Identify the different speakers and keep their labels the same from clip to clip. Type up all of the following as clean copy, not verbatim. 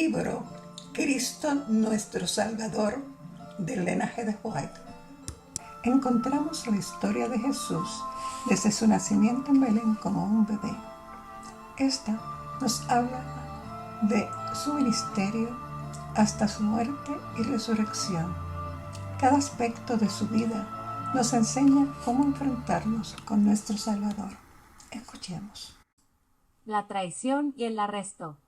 Speaker 1: libro Cristo nuestro Salvador, del linaje de White, encontramos la historia de Jesús desde su nacimiento en Belén como un bebé. Esta nos habla de su ministerio hasta su muerte y resurrección. Cada aspecto de su vida nos enseña cómo enfrentarnos con nuestro Salvador. Escuchemos.
Speaker 2: La traición y el arresto.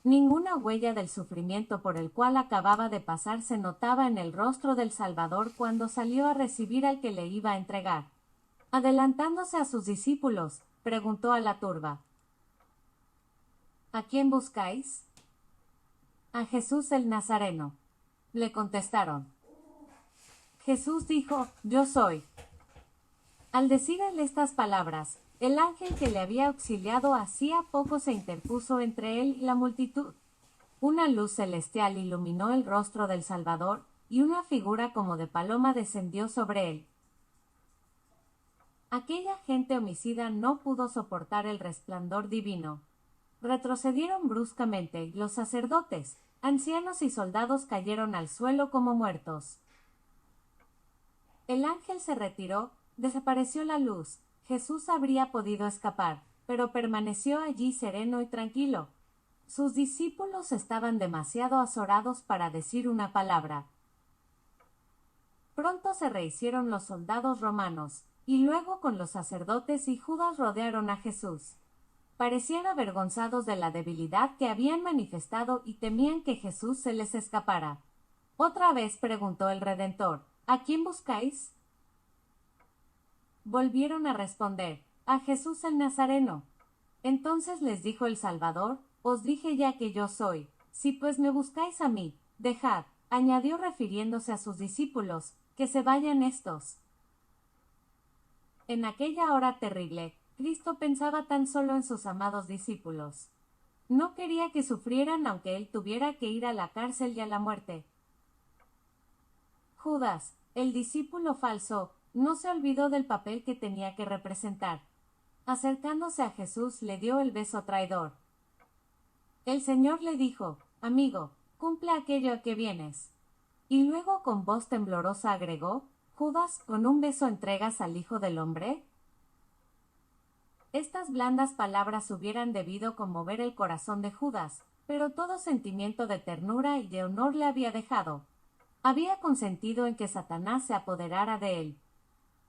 Speaker 2: Ninguna huella del sufrimiento por el cual acababa de pasar se notaba en el rostro del Salvador cuando salió a recibir al que le iba a entregar. Adelantándose a sus discípulos, preguntó a la turba: ¿A quién buscáis? A Jesús el Nazareno, le contestaron. Jesús dijo: Yo soy. Al decir él estas palabras, el ángel que le había auxiliado hacía poco se interpuso entre él y la multitud. Una luz celestial iluminó el rostro del Salvador, y una figura como de paloma descendió sobre él. Aquella gente homicida no pudo soportar el resplandor divino. Retrocedieron bruscamente, y los sacerdotes, ancianos y soldados cayeron al suelo como muertos. El ángel se retiró, desapareció la luz. Jesús habría podido escapar, pero permaneció allí sereno y tranquilo. Sus discípulos estaban demasiado azorados para decir una palabra. Pronto se rehicieron los soldados romanos, y luego con los sacerdotes y Judas rodearon a Jesús. Parecían avergonzados de la debilidad que habían manifestado y temían que Jesús se les escapara. Otra vez preguntó el Redentor: ¿A quién buscáis? Volvieron a responder: a Jesús el Nazareno. Entonces les dijo el Salvador: os dije ya que yo soy. Si pues me buscáis a mí, dejad, añadió refiriéndose a sus discípulos, que se vayan estos. En aquella hora terrible, Cristo pensaba tan solo en sus amados discípulos. No quería que sufrieran aunque él tuviera que ir a la cárcel y a la muerte. Judas, el discípulo falso, no se olvidó del papel que tenía que representar. Acercándose a Jesús le dio el beso traidor. El Señor le dijo: amigo, cumple aquello a que vienes. Y luego con voz temblorosa agregó: Judas, ¿con un beso entregas al Hijo del Hombre? Estas blandas palabras hubieran debido conmover el corazón de Judas, pero todo sentimiento de ternura y de honor le había dejado. Había consentido en que Satanás se apoderara de él.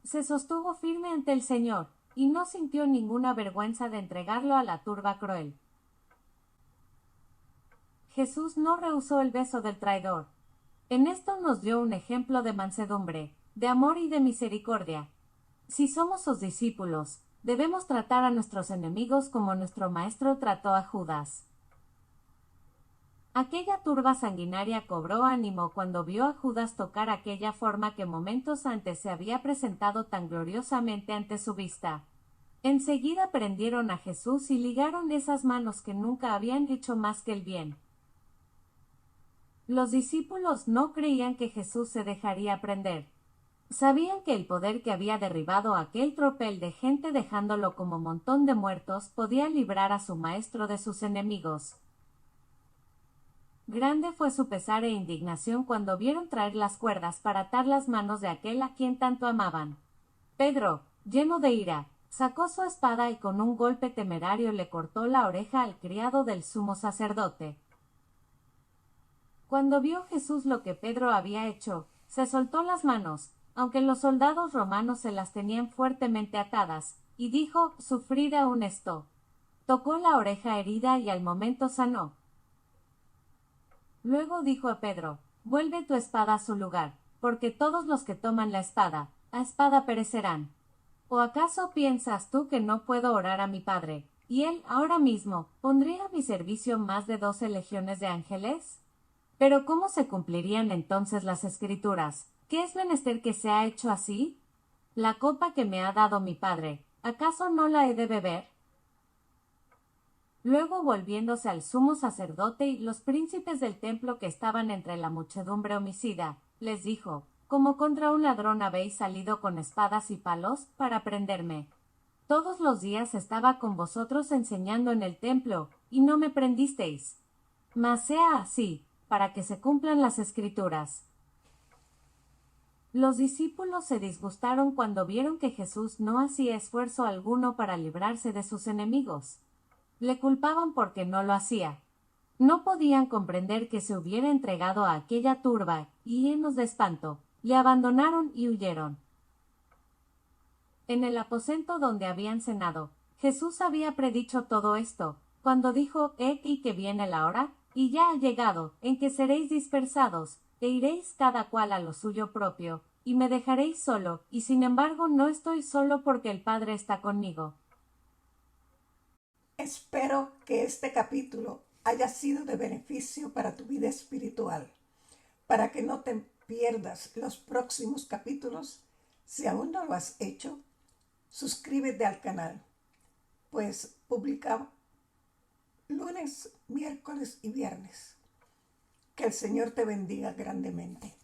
Speaker 2: Se sostuvo firme ante el Señor, y no sintió ninguna vergüenza de entregarlo a la turba cruel. Jesús no rehusó el beso del traidor. En esto nos dio un ejemplo de mansedumbre, de amor y de misericordia. Si somos sus discípulos, debemos tratar a nuestros enemigos como nuestro Maestro trató a Judas. Aquella turba sanguinaria cobró ánimo cuando vio a Judas tocar aquella forma que momentos antes se había presentado tan gloriosamente ante su vista. Enseguida prendieron a Jesús y ligaron esas manos que nunca habían hecho más que el bien. Los discípulos no creían que Jesús se dejaría prender. Sabían que el poder que había derribado a aquel tropel de gente dejándolo como montón de muertos podía librar a su maestro de sus enemigos. Grande fue su pesar e indignación cuando vieron traer las cuerdas para atar las manos de aquel a quien tanto amaban. Pedro, lleno de ira, sacó su espada y con un golpe temerario le cortó la oreja al criado del sumo sacerdote. Cuando vio Jesús lo que Pedro había hecho, se soltó las manos, aunque los soldados romanos se las tenían fuertemente atadas, y dijo: sufrid aún esto. Tocó la oreja herida y al momento sanó. Luego dijo a Pedro: vuelve tu espada a su lugar, porque todos los que toman la espada, a espada perecerán. ¿O acaso piensas tú que no puedo orar a mi Padre, y él, ahora mismo, pondría a mi servicio más de 12 legiones de ángeles? Pero ¿cómo se cumplirían entonces las Escrituras? ¿Qué es menester que sea hecho así? La copa que me ha dado mi Padre, ¿acaso no la he de beber? Luego, volviéndose al sumo sacerdote y los príncipes del templo que estaban entre la muchedumbre homicida, les dijo: como contra un ladrón habéis salido con espadas y palos para prenderme. Todos los días estaba con vosotros enseñando en el templo, y no me prendisteis. Mas sea así, para que se cumplan las Escrituras. Los discípulos se disgustaron cuando vieron que Jesús no hacía esfuerzo alguno para librarse de sus enemigos. Le culpaban porque no lo hacía. No podían comprender que se hubiera entregado a aquella turba, y llenos de espanto, le abandonaron y huyeron. En el aposento donde habían cenado, Jesús había predicho todo esto, cuando dijo: He aquí que viene la hora, y ya ha llegado, en que seréis dispersados, e iréis cada cual a lo suyo propio, y me dejaréis solo, y sin embargo no estoy solo porque el Padre está conmigo.
Speaker 1: Espero que este capítulo haya sido de beneficio para tu vida espiritual. Para que no te pierdas los próximos capítulos, si aún no lo has hecho, suscríbete al canal, pues publicamos lunes, miércoles y viernes. Que el Señor te bendiga grandemente.